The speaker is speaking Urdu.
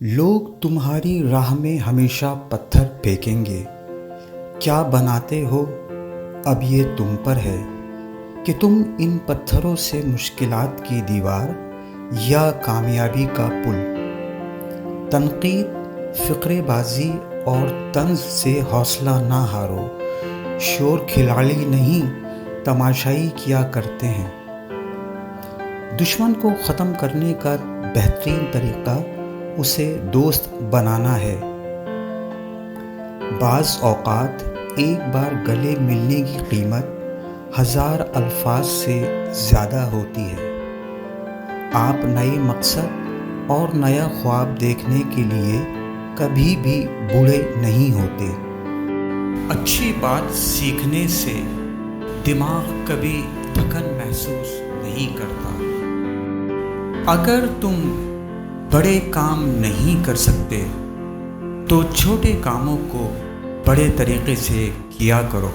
لوگ تمہاری راہ میں ہمیشہ پتھر پھینکیں گے۔ کیا بناتے ہو اب یہ تم پر ہے کہ تم ان پتھروں سے مشکلات کی دیوار یا کامیابی کا پل۔ تنقید، فقرے بازی اور طنز سے حوصلہ نہ ہارو۔ شور کھلاڑی نہیں، تماشائی کیا کرتے ہیں۔ دشمن کو ختم کرنے کا بہترین طریقہ اسے دوست بنانا ہے۔ بعض اوقات ایک بار گلے ملنے کی قیمت 1000 الفاظ سے زیادہ ہوتی ہے۔ آپ نئے مقصد اور نیا خواب دیکھنے کے لیے کبھی بھی بوڑھے نہیں ہوتے۔ اچھی بات سیکھنے سے دماغ کبھی تھکن محسوس نہیں کرتا۔ اگر تم بڑے کام نہیں کر سکتے تو چھوٹے کاموں کو بڑے طریقے سے کیا کرو۔